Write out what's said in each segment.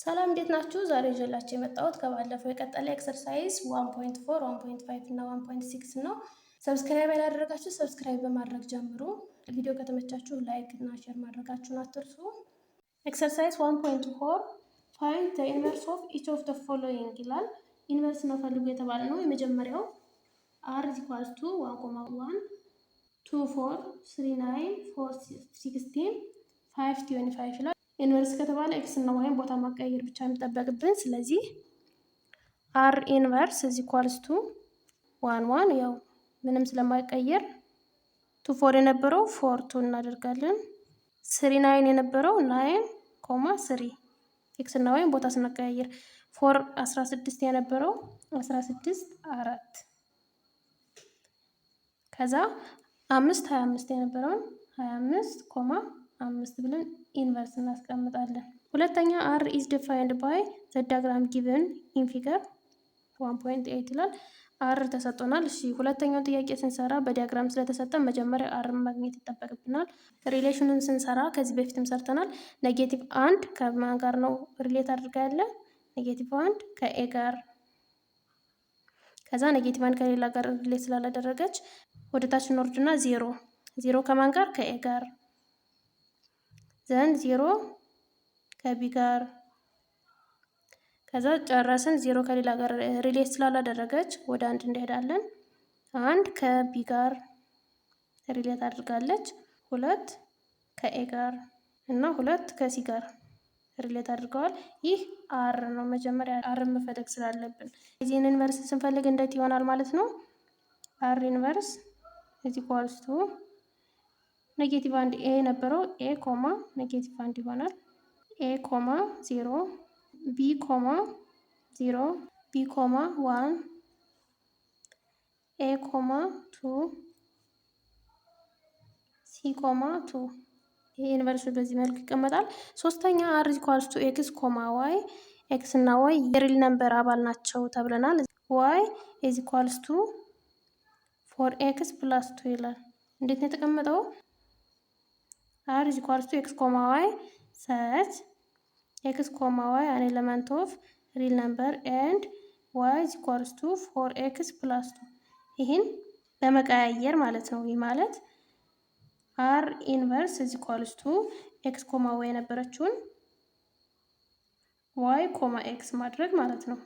ሰላም እንዴት ናችሁ? ዛሬ ይዤላችሁ የመጣሁት ከባለፈው የቀጠለ ኤክሰርሳይዝ 1.4፣ 1.5 እና 1.6 ነው። ሰብስክራይብ ያላደረጋችሁ ሰብስክራይብ በማድረግ ጀምሩ። ቪዲዮ ከተመቻችሁ ላይክ እና ሼር ማድረጋችሁን አትርሱ። ኤክሰርሳይዝ 1.4 ፋይንድ ዘ ኢንቨርስ ኦፍ ኢች ኦፍ ዘ ፎሎዊንግ ይላል። ኢንቨርስ ነው ፈልጉ የተባለ ነው። የመጀመሪያው r is equals to 1.1 2 4 3 9 4 16 5 25 ይላል። ኢንቨርስ ከተባለ ኤክስ እና ዋይን ቦታ ማቀየር ብቻ የሚጠበቅብን። ስለዚህ አር ኢንቨርስ እዚ ኢኳልስ ቱ 1 1 ያው ምንም ስለማይቀየር 2 4 የነበረው 4 2 እናደርጋለን። 3 9 የነበረው 9 ኮማ 3 ኤክስ እና ዋይን ቦታ ስናቀያየር 4 16 የነበረው 16 4 ከዛ 5 25 የነበረውን 25 ኮማ 5 ብለን ኢንቨርስ እናስቀምጣለን። ሁለተኛ አር ኢዝ ዲፋይንድ ባይ ዘ ዳያግራም ጊቨን ኢን ፊገር 1.8 ይላል። አር ተሰጥቶናል። እሺ ሁለተኛውን ጥያቄ ስንሰራ በዲያግራም ስለተሰጠን መጀመሪያ አር ማግኘት ይጠበቅብናል። ሪሌሽኑን ስንሰራ ከዚህ በፊትም ሰርተናል። ኔጌቲቭ 1 ከማን ጋር ነው ሪሌት አድርጋ ያለ? ኔጌቲቭ 1 ከኤ ጋር። ከዛ ኔጌቲቭ 1 ከሌላ ጋር ሪሌት ስላላደረገች ወደ ታች እንወርድና 0 ከማን ጋር? ከኤ ጋር ዘን 0 ከቢ ጋር። ከዛ ጨረስን። 0 ከሌላ ጋር ሪሌት ስላላደረገች ወደ 1 እንሄዳለን። 1 ከቢ ጋር ሪሌት አድርጋለች። 2 ከኤ ጋር እና 2 ከሲ ጋር ሪሌት አድርገዋል። ይህ አር ነው። መጀመሪያ አር መፈለግ ስላለብን የዚህን ኢንቨርስ ስንፈልግ እንዴት ይሆናል ማለት ነው? አር ኢንቨርስ እዚ ኢኳልስ ቱ ኔጌቲቭ 1 ኤ ነበረው ኤ ኮማ ኔጌቲቭ 1 ይሆናል። ኤ ኮማ 0 ቢ ኮማ 0 ቢ ኮማ 1 ኤ ኮማ 2 ሲ ኮማ 2 ይሄ ኢንቨርሱ በዚህ መልክ ይቀመጣል። ሶስተኛ አር ኢኳልስ ቱ ኤክስ ኮማ ዋይ ኤክስ እና ዋይ የሪል ነምበር አባል ናቸው ተብለናል። ዋይ ኢዝ ኢኳልስ ቱ 4x ፕላስ 2 ይላል። እንዴት ነው የተቀመጠው? አር ኢዝ ኢኳልስ ቱ ኤክስ ኮማ ዋይ ሰች ኤክስ ኮማ ዋይ አን ኤለመንት ኦፍ ሪል ነምበር ኤንድ ዋይ ኢዝ ኢኳልስ ቱ 4x ፕላስ 2 ይህን በመቀያየር ማለት ነው። ይህ ማለት አር ኢንቨርስ ኢዝ ኢኳልስ ቱ ኤክስ ኮማ ዋይ የነበረችውን ዋይ ኮማ ኤክስ ማድረግ ማለት ነው።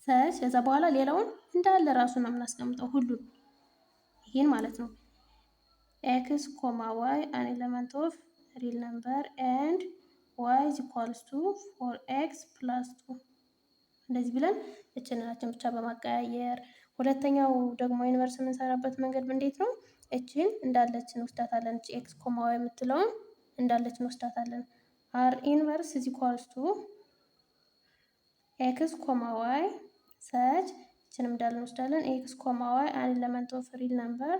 ሰች ከዛ በኋላ ሌላውን እንዳለ ራሱ ነው የምናስቀምጠው ሁሉን ይህን ማለት ነው። ኤክስ ኮማ ዋይ አን ኤለመንት ኦፍ ሪል ነምበር ኤንድ ዋይ ኢዝ ኢኳልስ ቱ 4x ፕላስ 2 እንደዚህ ብለን እችንናችን ብቻ በማቀያየር። ሁለተኛው ደግሞ ዩኒቨርስ የምንሰራበት መንገድ እንዴት ነው? እችን እንዳለችን ወስዳታለን። እቺ ኤክስ ኮማ ዋይ የምትለውን እንዳለችን ወስዳታለን። አር ኢንቨርስ ኢዝ ኢኳልስ ቱ ኤክስ ኮማ ዋይ ሰች እችንም እንዳለን ወስዳለን። ኤክስ ኮማ ዋይ አን ኤለመንት ኦፍ ሪል ነምበር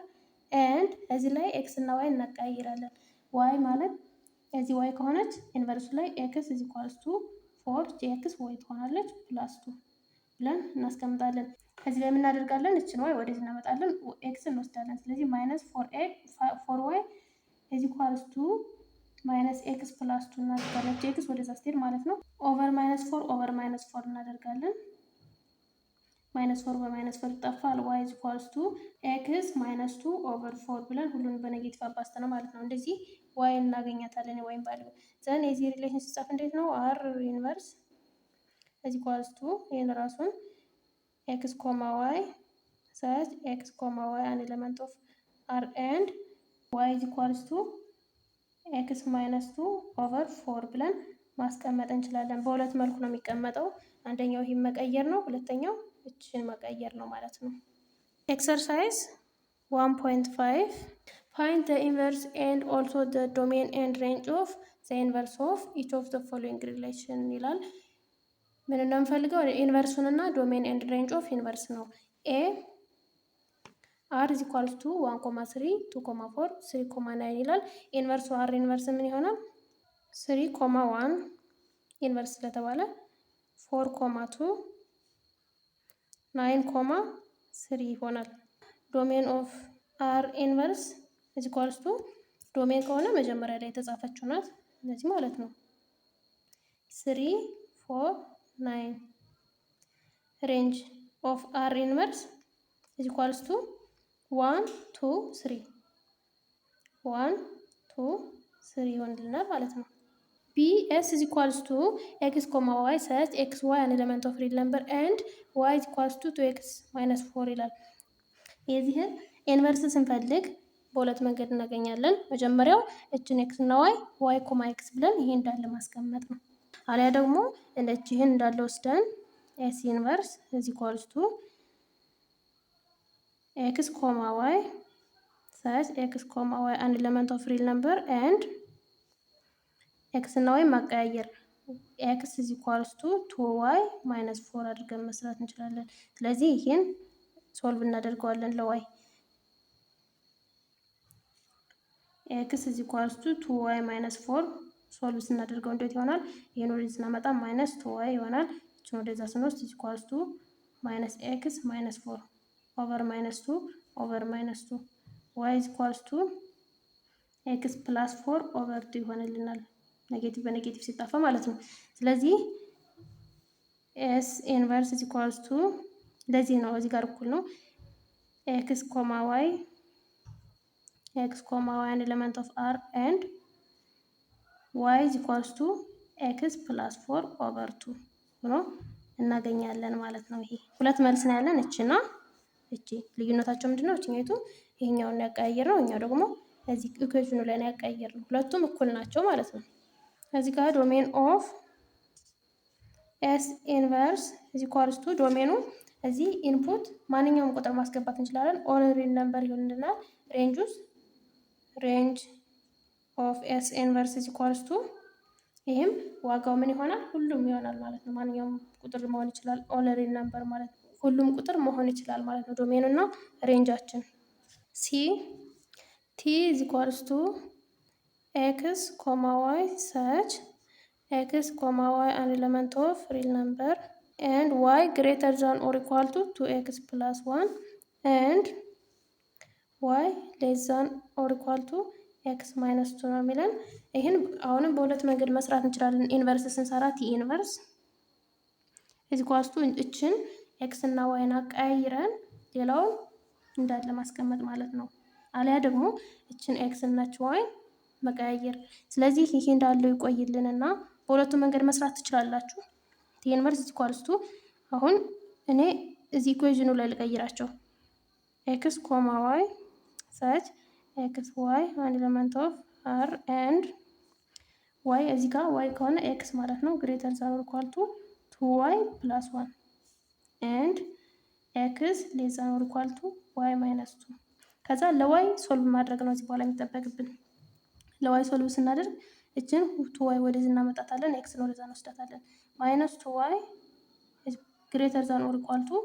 ኤንድ እዚህ ላይ ኤክስ እና ዋይ እናቀያይራለን። ዋይ ማለት እዚህ ዋይ ከሆነች ኢንቨርሱ ላይ ኤክስ ኢዝ ኢኳልስ ቱ 4 ጄኤክስ ዋይ ትሆናለች ፕላስ 2 ብለን እናስቀምጣለን። ከዚህ ላይ የምናደርጋለን እችን ዋይ ወደዚህ እናመጣለን፣ ኤክስ እንወስዳለን። ስለዚህ ማይነስ 4 ዋይ ኢዝ ኢኳልስ ቱ ማይነስ ኤክስ ፕላስ 2 እናደርጋለን። ጄኤክስ ወደዛ ስትሄድ ማለት ነው። ኦቨር ማይነስ 4 ኦቨር ማይነስ 4 እናደርጋለን። ማይነስ 4 በማይነስ 4 ይጠፋል። ዋይ ኢዝ ኢኳልስ ቱ ኤክስ ማይነስ 2 ኦቨር 4 ብለን ሁሉን በኔጌቲቭ አባዝተን ማለት ነው። እንደዚህ ዋይ እናገኛታለን። ወይም ባለው ዘን የዚህ ሪሌሽን ሲጻፍ እንዴት ነው? አር ኢንቨርስ ኢዝ ኢኳልስ ቱ ይሄን ራሱን ኤክስ ኮማ ዋይ ሰች ኤክስ ኮማ ዋይ አን ኤለመንት ኦፍ አር ኤንድ ዋይ ኢዝ ኢኳልስ ቱ ኤክስ ማይነስ 2 ኦቨር 4 ብለን ማስቀመጥ እንችላለን። በሁለት መልኩ ነው የሚቀመጠው። አንደኛው ይሄን መቀየር ነው፣ ሁለተኛው እችን መቀየር ነው ማለት ነው። ኤክሰርሳይዝ 1.5 ፋይንድ ዘ ኢንቨርስ ኤንድ ኦልሶ ዘ ዶሜን ኤንድ ሬንጅ ኦፍ ዘ ኢንቨርስ ኦፍ ኢች ኦፍ ዘ ፎሎዊንግ ሪሌሽን ይላል። ምን ነው የምፈልገው? ኢንቨርሱን እና ዶሜን ኤንድ ሬንጅ ኦፍ ኢንቨርስ ነው። ኤ አር ኢዝ ኢኳልስ ቱ 1.3 2.4 3.9 ይላል። ኢንቨርሱ አር ኢንቨርስ ምን ይሆናል? 3.1 ኢንቨርስ ስለተባለ 4.2 9.3 ይሆናል። ዶሜን ኦፍ አር ኢንቨርስ ኢዝ ኢኳልስ ቱ ዶሜን ከሆነ መጀመሪያ ላይ የተጻፈችው ናት፣ እነዚህ ማለት ነው። 3 4 9 ሬንጅ ኦፍ አር ኢንቨርስ ኢዝ ኢኳልስ ቱ 1 2 3 1 2 3 ይሆንልናል ማለት ነው። ቢ ኤስ ኢዝ ኢኳልስ ቱ ኤክስ ኮማ ዋይ ሰች ኤክስ ዋይ አን ኤሌመንት ኦፍ ሪል ነምበር ኤንድ ዋይ ኢዝ ኢኳልስ ቱ ኤክስ ማይነስ 4 ይላል። የዚህን ኢንቨርስ ስንፈልግ በሁለት መንገድ እናገኛለን። መጀመሪያው እችን ኤክስ እና ዋይ ኮማ ኤክስ ብለን ይሄ እንዳለ ማስቀመጥ ነው። አሊያ ደግሞ ይህን እንዳለ ወስደን ኤስ ኢንቨርስ ኢዝ ኢኳልስ ቱ ኤክስ ኮማ ዋይ ሰች ኤክስ ኮማ ዋይ አን ኤሌመንት ኦፍ ሪል ነምበር ኤንድ ኤክስ እና ዋይ ማቀያየር ኤክስ ኢዝ ኢኳልስ ቱ 2y ማይነስ 4 አድርገን መስራት እንችላለን። ስለዚህ ይህን ሶልቭ እናደርገዋለን ለዋይ ኤክስ ኢዝ ኢኳልስ ቱ 2y ማይነስ 4 ሶልቭ ስናደርገው እንዴት ይሆናል? ይህን ወደዚህ ስናመጣ ማይነስ 2y ይሆናል። እችን ወደዛ ስንወስድ ኢዝ ኢኳልስ ቱ ማይነስ ኤክስ ማይነስ 4 ኦቨር ማይነስ 2 ኦቨር ማይነስ 2 ዋይ ኢዝ ኢኳልስ ቱ ኤክስ ፕላስ 4 ኦቨር 2 ይሆንልናል። ኔጌቲቭ በኔጌቲቭ ሲጣፋ ማለት ነው። ስለዚህ ኤስ ኢንቨርስ ኢዝ ኢኳልስ ቱ እንደዚህ ነው። እዚህ ጋር እኩል ነው ኤክስ ኮማ ዋይ አን ኤሌመንት ኦፍ አር ኤንድ ዋይ ኢዝ ኢኳልስ ቱ ኤክስ ፕላስ 4 ኦቨር 2 ሆኖ እናገኛለን ማለት ነው። ይሄ ሁለት መልስ ነው ያለን። እቺና እቺ ልዩነታቸው ምንድነው? እቺኛይቱ ይሄኛውን ያቀያየር ነው፣ እኛው ደግሞ እዚህ ኢኩዌሽኑ ላይ ያቀያየር ነው። ሁለቱም እኩል ናቸው ማለት ነው። እዚህ ጋር ዶሜን ኦፍ ኤስ ኢንቨርስ ኢዝ ኢኳልስ ቱ ዶሜኑ እዚህ ኢንፑት ማንኛውም ቁጥር ማስገባት እንችላለን። ኦል ሪል ነምበር ይሆንልናል። ሬንጅ ኦፍ ኤስ ኢንቨርስ ኢዝ ኢኳልስ ቱ ይህም ዋጋው ምን ይሆናል? ሁሉም ይሆናል ማለት ነው። ማንኛውም ቁጥር መሆን ይችላል። ኦል ሪል ነምበር ማለት ነው። ሁሉም ቁጥር መሆን ይችላል ማለት ነው። ዶሜኑ እና ሬንጃችን ሲ ቲ ኢዝ ኢኳልስ ቱ ኤክስ ኮማ ዋይ ሰች ኤክስ ኮማ ዋይ አን ኤሌመንት ኦፍ ሪል ነምበር ኤንድ ዋይ ግሬተር ዛን ኦር ኢኳል ቱ 2x ፕላስ 1 ኤንድ ዋይ ሌስ ዛን ኦር ኢኳል ቱ ኤክስ ማይነስ 2 ነው የሚለን። ይህን አሁንም በሁለት መንገድ መስራት እንችላለን። ኢንቨርስ ስንሰራ ቲ ኢንቨርስ ኢዝ ኢኳልስ ቱ እችን ኤክስ እና ዋይን አቀያይረን ሌላውን እንዳለ ማስቀመጥ ማለት ነው። አሊያ ደግሞ እችን ኤክስ እና ዋይ መቀያየር። ስለዚህ ይሄ እንዳለው ይቆይልንና በሁለቱም መንገድ መስራት ትችላላችሁ። ቲ ኢንቨርስ ኢዝ ኢኳልስ ቱ አሁን እኔ እዚህ ኢኩዌሽኑ ላይ ልቀይራቸው። ኤክስ ኮማ ዋይ ሰች ኤክስ ዋይ አን ኤሌመንት ኦፍ አር ኤንድ ዋይ እዚህ ጋር ዋይ ከሆነ ኤክስ ማለት ነው ግሬተር ዛን ኦር ኢኳል ቱ 2y ፕላስ 1 ኤንድ ኤክስ ሌስ ዛን ኦር ኢኳል ቱ ዋይ ማይነስ 2። ከዛ ለዋይ ሶልቭ ማድረግ ነው እዚህ በኋላ የሚጠበቅብን። ለዋይ ሶልቭ ስናደርግ እችን 2y ወደዚህ እናመጣታለን፣ ኤክስን ወደዛ እንወስዳታለን። ማይነስ 2y ግሬተር ዛን ኦር ኢኳል ቱ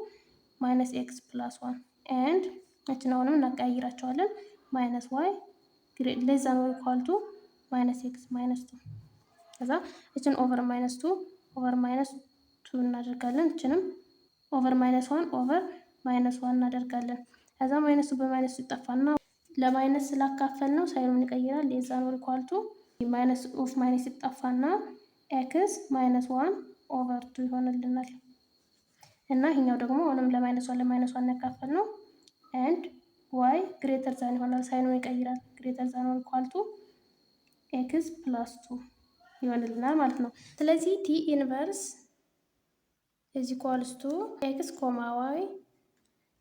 ማይነስ ኤክስ ፕላስ 1 ኤንድ እችን አሁንም እናቀያይራቸዋለን። ማይነስ ዋይ ሌስ ዛን ኦር ኢኳል ቱ ማይነስ ኤክስ ማይነስ 2። ከዛ እችን ኦቨር ማይነስ 2 ኦቨር ማይነስ 2 እናደርጋለን። እችንም ኦቨር ማይነስ 1 ኦቨር ማይነስ 1 እናደርጋለን። ከዛ ማይነስ 2 በማይነስ ይጠፋና ለማይነስ ስላካፈል ነው ሳይኑን ይቀይራል። ሌስ ዛን ኦር ኢኳል ቱ ማይነስ ኦፍ ማይነስ ይጠፋና ኤክስ ማይነስ 1 ኦቨር 2 ይሆንልናል። እና ይሄኛው ደግሞ አሁንም ለማይነስ 1 ያካፈል ነው ኤንድ ዋይ ግሬተር ዛን ይሆናል። ሳይኑን ይቀይራል። ግሬተር ዛን ኦር ኢኳል ቱ ኤክስ ፕላስ 2 ይሆንልናል ማለት ነው። ስለዚህ ቲ ኢንቨርስ ኢዝ ኢኳልስ ቱ ኤክስ ኮማ ዋይ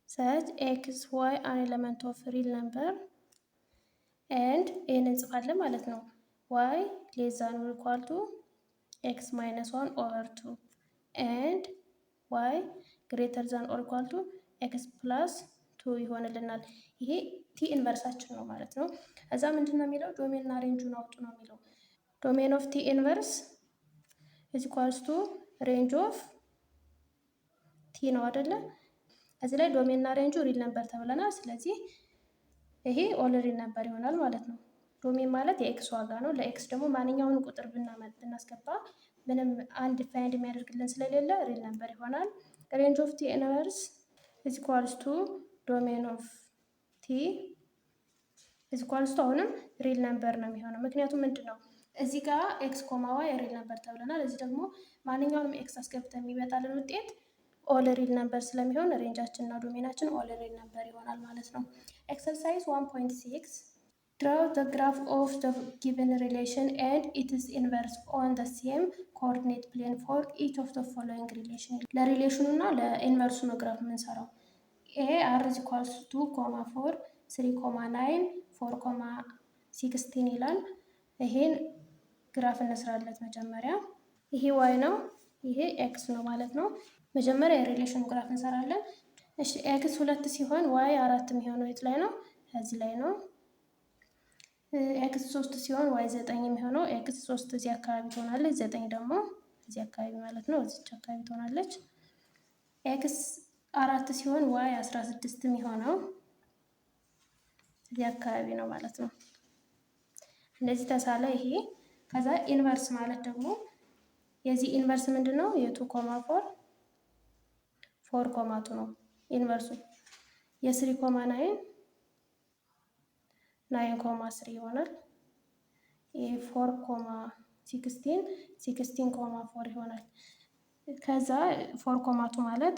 ሰች ኤክስ ዋይ አን ኤሌመንት ኦፍ ሪል ነምበር ኤንድ ይህን እንጽፋለን ማለት ነው። ዋይ ሌስ ዛን ኦር ኢኳል ቱ ኤክስ ማይነስ 1 ኦቨር 2 ኤንድ ዋይ ግሬተር ዛን ኦር ኢኳል ቱ ኤክስ ፕላስ 2 ይሆንልናል። ይሄ ቲ ኢንቨርሳችን ነው ማለት ነው። እዛ ምንድን ነው የሚለው ዶሜን እና ሬንጁን አውጡ ነው የሚለው። ዶሜን ኦፍ ቲ ኢንቨርስ ኢዝ ኢኳልስ ቱ ሬንጅ ኦፍ ቲ ነው አይደለ? እዚህ ላይ ዶሜን እና ሬንጁ ሪል ነምበር ተብለናል። ስለዚህ ይሄ ኦል ሪል ነምበር ይሆናል ማለት ነው። ዶሜን ማለት የኤክስ ዋጋ ነው። ለኤክስ ደግሞ ማንኛውን ቁጥር ብናስገባ ምንም አንድ ፋይንድ የሚያደርግልን ስለሌለ ሪል ነምበር ይሆናል። ሬንጅ ኦፍ ቲ ኢንቨርስ ኢዝ ኢኳልስ ቱ ዶሜን ኦፍ ቲ ኢዝ ኢኳልስ ቱ አሁንም ሪል ነምበር ነው የሚሆነው። ምክንያቱም ምንድን ነው እዚህ ጋር ኤክስ ኮማ ዋይ ሪል ነበር ተብለናል። እዚህ ደግሞ ማንኛውንም ኤክስ አስገብተን የሚመጣልን ውጤት ኦል ሪል ነበር ስለሚሆን ሬንጃችን እና ዶሜናችን ኦል ሪል ነበር ይሆናል ማለት ነው። ኤክሰርሳይዝ 1.6 draw the graph of the given relation and its inverse on the same coordinate plane for each of the following relation። ለሪሌሽኑ እና ለኢንቨርሱ ነው ግራፍ የምንሰራው። ኤ አር ኢዝ ኢኳልስ 2,4 3,9 4,16 ይላል። ይሄን ግራፍ እንስራለት መጀመሪያ። ይሄ ዋይ ነው፣ ይሄ ኤክስ ነው ማለት ነው። መጀመሪያ የሪሌሽኑ ግራፍ እንሰራለን። እሺ ኤክስ 2 ሲሆን ዋይ 4 የሚሆነው የት ላይ ነው? እዚህ ላይ ነው። ኤክስ 3 ሲሆን ዋይ 9 የሚሆነው ኤክስ 3 እዚህ አካባቢ ትሆናለች፣ 9 ደግሞ እዚህ አካባቢ ማለት ነው፣ እዚች አካባቢ ትሆናለች። ኤክስ 4 ሲሆን ዋይ 16 የሚሆነው እዚህ አካባቢ ነው ማለት ነው። እንደዚህ ተሳለ ይሄ። ከዛ ኢንቨርስ ማለት ደግሞ የዚህ ኢንቨርስ ምንድን ነው? የ2,4 4,2 ነው ኢንቨርሱ። የ3,9 9,3 ይሆናል። የ4,16 16,4 ይሆናል። ከዛ 4,2 ማለት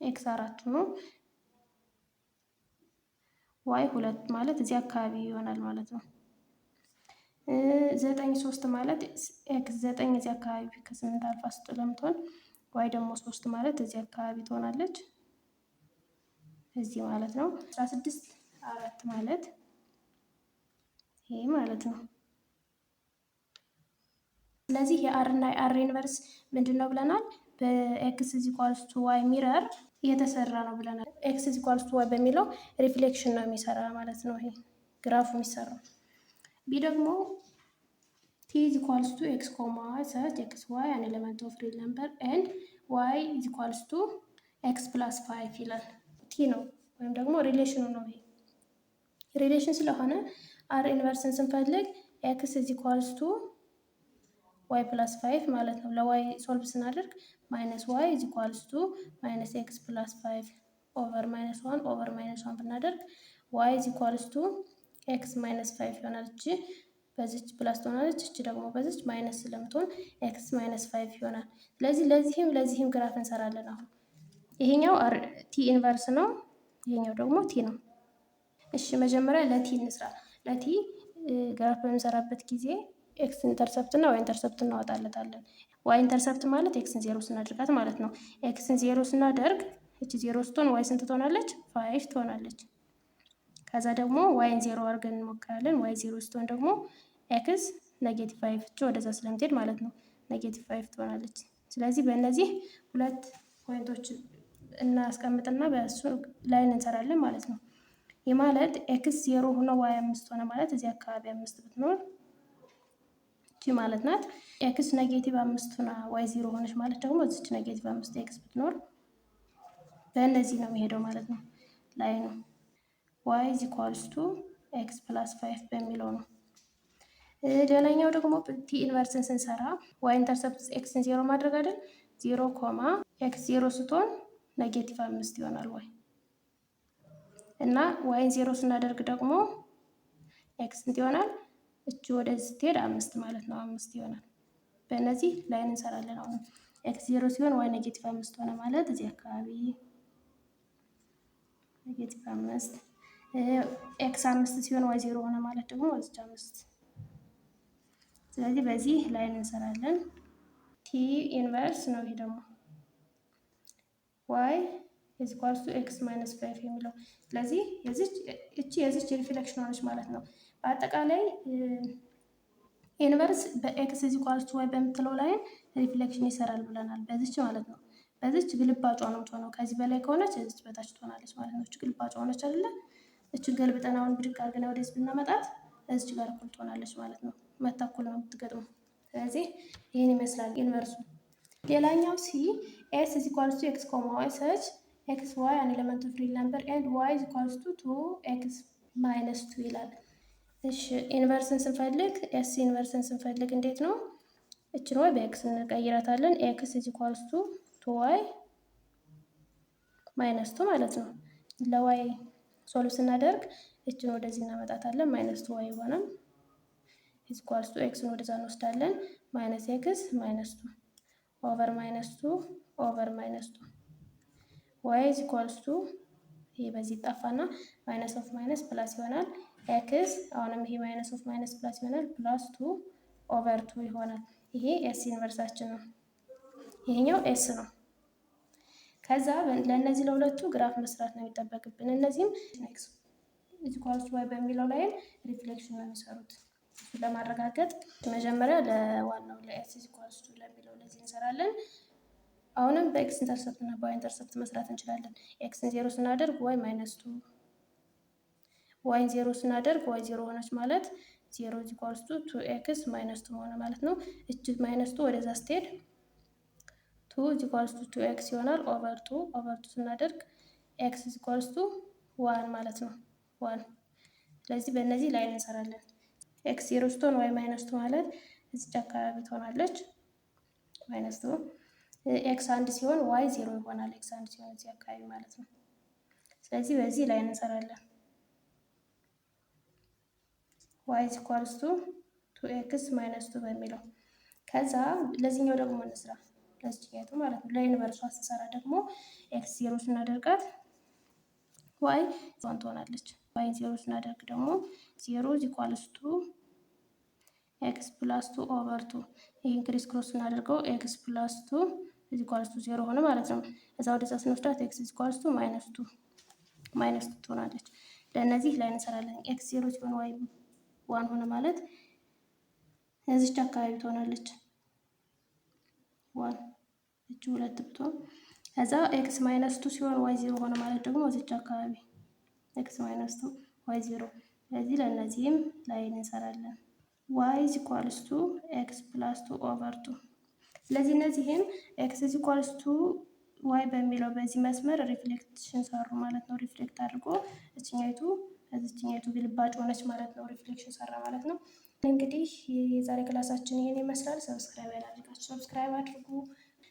ኤክስ 4 ነው። ዋይ 2 ማለት እዚህ አካባቢ ይሆናል ማለት ነው። 9 3 ማለት ኤክስ 9 እዚህ አካባቢ ከ8 አልፋ ስለምትሆን ዋይ ደግሞ 3 ማለት እዚህ አካባቢ ትሆናለች፣ እዚህ ማለት ነው። 16 4 ማለት ይሄ ማለት ነው። ስለዚህ የአር እና የአር ኢንቨርስ ምንድን ነው ብለናል? በኤክስ ኢዝ ኢኳልስ ቱ ዋይ ሚረር እየተሰራ ነው ብለናል። ኤክስ ኢዝ ኢኳልስ ቱ ዋይ በሚለው ሪፍሌክሽን ነው የሚሰራ ማለት ነው። ይሄ ግራፉ የሚሰራው። ቢ ደግሞ ቲ ኢዝ ኢኳልስ ቱ ኤክስ ኮማ ዋይ ሰች ኤክስ ዋይ አን ኤሌመንት ኦፍ ሪል ነምበር ኤንድ ዋይ ኢዝ ኢኳልስ ቱ ኤክስ ፕላስ 5 ይላል። ቲ ነው ወይም ደግሞ ሪሌሽኑ ነው። ይሄ ሪሌሽን ስለሆነ አር ኢንቨርስን ስንፈልግ ኤክስ ኢዝ ኢኳልስ ቱ ዋይ ፕላስ 5 ማለት ነው። ለዋይ ሶልቭ ስናደርግ ማይነስ ዋይ ኢዝ ኢኳልስ ቱ ማይነስ ኤክስ ፕላስ 5 ኦቨር ማይነስ 1 ኦቨር ማይነስ 1 ብናደርግ ዋይ ኢዝ ኢኳልስ ቱ ኤክስ ማይነስ 5 ይሆናል። እቺ በዚች ፕላስ ትሆናለች፣ እቺ ደግሞ በዚች ማይነስ ስለምትሆን ኤክስ ማይነስ 5 ይሆናል። ስለዚህ ለዚህም ግራፍ እንሰራለን። አሁን ይሄኛው ቲ ኢንቨርስ ነው፣ ይሄኛው ደግሞ ቲ ነው። እሺ መጀመሪያ ለቲ እንስራ። ለቲ ግራፍ በምንሰራበት ጊዜ ኤክስ ኢንተርሰፕት እና ዋይ ኢንተርሰፕት እናወጣለታለን። ዋይ ኢንተርሰፕት ማለት ኤክስን 0 ስናደርጋት ማለት ነው። ኤክስን 0 ስናደርግ እቺ 0 ስትሆን ዋይ ስንት ትሆናለች? 5 ትሆናለች። ከዛ ደግሞ ዋይን 0 አድርገን እንሞክራለን። ዋይ 0 ስትሆን ደግሞ ኤክስ ኔጌቲቭ 5 እቺ ወደዛ ስለምትሄድ ማለት ነው ኔጌቲቭ 5 ትሆናለች። ስለዚህ በእነዚህ ሁለት ፖይንቶች እናስቀምጥና በእሱ ላይን እንሰራለን ማለት ነው። ይህ ማለት ኤክስ 0 ሆኖ ዋይ 5 ሆነ ማለት እዚህ አካባቢ 5 ብትኖር እቺ ማለት ናት። ኤክስ ኔጌቲቭ 5 ሆና ዋይ 0 ሆነች ማለት ደግሞ እዚች ኔጌቲቭ 5 ኤክስ ብትኖር በእነዚህ ነው የሚሄደው ማለት ነው። ላይ ነው ዋይ ኢዝ ኢኳልስ ቱ ኤክስ ፕላስ 5 በሚለው ነው። ሌላኛው ደግሞ ቲ ኢንቨርስን ስንሰራ ዋይ ኢንተርሰፕት ኤክስን 0 ማድረግ አይደል? 0 ኮማ ኤክስ 0 ስትሆን ኔጌቲቭ 5 ይሆናል ዋይ እና ዋይን 0 ስናደርግ ደግሞ ኤክስ ስንት ይሆናል? እቺ ወደዚህ ስትሄድ 5 ማለት ነው፣ 5 ይሆናል። በእነዚህ ላይን እንሰራለን። አሁን ኤክስ 0 ሲሆን ዋይ ኔጌቲቭ 5 ሆነ ማለት እዚህ አካባቢ ኔጌቲቭ 5፣ ኤክስ 5 ሲሆን ዋይ 0 ሆነ ማለት ደግሞ እዚች 5። ስለዚህ በዚህ ላይን እንሰራለን። ቲ ኢንቨርስ ነው ይሄ ደግሞ ዋይ ኢዝ ኢኳልስ ቱ ኤክስ ማይነስ 5 የሚለው። ስለዚህ የዚች ሪፍሌክሽን ሆነች ማለት ነው። በአጠቃላይ ኢንቨርስ በኤክስ ኢዝ ኢኳልስ ቱ ዋይ በምትለው ላይን ሪፍሌክሽን ይሰራል ብለናል። በዚች ማለት ነው። በዚች ግልባጯ ነው የምትሆነው። ከዚህ በላይ ከሆነች እዚች በታች ትሆናለች ማለት ነው። እች ግልባጯ ሆነች አይደለ? እችን ገልብጠን አሁን ብድግ አድርገን ወደዚህ ብናመጣት እዚች ጋር እኩል ትሆናለች ማለት ነው። መታ እኩል ነው የምትገጥመው። ስለዚህ ይህን ይመስላል ኢንቨርሱ። ሌላኛው ሲ ኤስ ኢዝ ኢኳልስ ቱ ኤክስ ኮማ ዋይ ሰች ኤክስ ዋይ አን ኤሌመንት ኦፍ ሪል ነምበር ኤንድ ዋይ ኢዝ ኢኳልስ ቱ 2ኤክስ ማይነስ 2 ይላል። እሺ ኢንቨርስን ስንፈልግ ኤስ ኢንቨርስን ስንፈልግ እንዴት ነው? እችን ዋይ በኤክስ እንቀይራታለን። ኤክስ ኢዝ ኢኳልስ ቱ 2ዋይ ማይነስ 2 ማለት ነው። ለዋይ ሶልቭ ስናደርግ እችን ወደዚህ እናመጣታለን። ማይነስ 2ዋይ ይሆናል። ኢዝ ኢኳልስ ቱ ኤክስን ወደዛ እንወስዳለን ማይነስ ኤክስ ማይነስ ቱ ኦቨር ማይነስ ቱ ኦቨር ማይነስ ቱ ዋይ ኢዝ ኢኳልስ ቱ ይሄ በዚህ ጠፋና ማይነስ ኦፍ ማይነስ ፕላስ ይሆናል። ኤክስ አሁንም ይሄ ማይነስ ኦፍ ማይነስ ፕላስ ይሆናል ፕላስ ቱ ኦቨር ቱ ይሆናል። ይሄ ኤስ ኢንቨርሳችን ነው። ይሄኛው ኤስ ነው። ከዛ ለእነዚህ ለሁለቱ ግራፍ መስራት ነው የሚጠበቅብን። እነዚህም ኤክስ ኢዝ ኢኳልስ ቱ ዋይ በሚለው ላይ ሪፍሌክሽን ነው የሚሰሩት። እሱን ለማረጋገጥ መጀመሪያ ለዋናው ለኤስ ኢዝ ኢኳልስ ቱ ለሚለው ለዚህ እንሰራለን። አሁንም በኤክስ ኢንተርሰፕት እና በዋይ ኢንተርሰፕት መስራት እንችላለን። ኤክስን 0 ስናደርግ ዋይ ማይነስ ቱ ዋይን 0 ስናደርግ ዋይ 0 ሆነች ማለት 0 ኢዝ ኢኳልስ ቱ 2ኤክስ ማይነስ ቱ ሆነ ማለት ነው። እች ማይነስ ቱ ወደዛ ስትሄድ 2 ኢዝ ኢኳልስ ቱ 2ኤክስ ይሆናል ኦቨር ቱ ስናደርግ ኤክስ ኢዝ ኢኳልስ ቱ 1 ማለት ነው 1። ስለዚህ በእነዚህ ላይ እንሰራለን። ኤክስ 0 ስትሆን ዋይ ማይነስ ቱ ማለት እዚች አካባቢ ትሆናለች ማይነስ ቱ። ኤክስ 1 ሲሆን ዋይ 0 ይሆናል ኤክስ 1 ሲሆን እዚህ አካባቢ ማለት ነው። ስለዚህ በዚህ ላይ እንሰራለን። ዋይ ኢዝ ኢኳልስ ቱ 2ኤክስ ማይነስ ቱ በሚለው ከዛ ለዚህኛው ደግሞ እንስራ ለዚህኛቱ ማለት ነው። ለኢንቨርሷ ስንሰራ ደግሞ ኤክስ 0 ስናደርጋት ዋይ 1 ትሆናለች። ዋይ 0 ስናደርግ ደግሞ 0 ኢዝ ኢኳልስ ቱ ኤክስ ፕላስ 2 ኦቨር 2 ይህን ክሪስ ክሮስ ስናደርገው ኤክስ ፕላስ 2 ኢዝ ኢኳልስ ቱ 0 ሆነ ማለት ነው። እዛ ወደዛ ስንወስዳት ኤክስ ኢዝ ኢኳልስ ቱ ማይነስ 2 ትሆናለች። ለእነዚህ ላይ እንሰራለን። ኤክስ 0 ሲሆን ዋይ 1 ሆነ ማለት እዚች አካባቢ ትሆናለች 1 እቺ 2 ብትሆን ከዛ ኤክስ ማይነስ 2 ሲሆን ዋይ 0 ሆነ ማለት ደግሞ እዚች አካባቢ ኤክስ ማይነስ 2 ዋይ 0። ስለዚህ ለእነዚህም ላይ እንሰራለን። ዋይ ኢዝ ኢኳልስ ቱ ኤክስ ፕላስ 2 ኦቨር 2። ስለዚህ እነዚህም ኤክስ ኢዝ ኢኳልስ ቱ ዋይ በሚለው በዚህ መስመር ሪፍሌክሽን ሰሩ ማለት ነው። ሪፍሌክት አድርጎ እዚችኛይቱ ግልባጭ ሆነች ማለት ነው። ሪፍሌክሽን ሰራ ማለት ነው። እንግዲህ የዛሬ ክላሳችን ይሄን ይመስላል። ሰብስክራይብ ያላደረጋችሁ ሰብስክራይብ አድርጉ።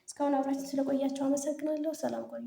እስካሁን አብራችሁ ስለቆያችሁ አመሰግናለሁ። ሰላም ቆዩ።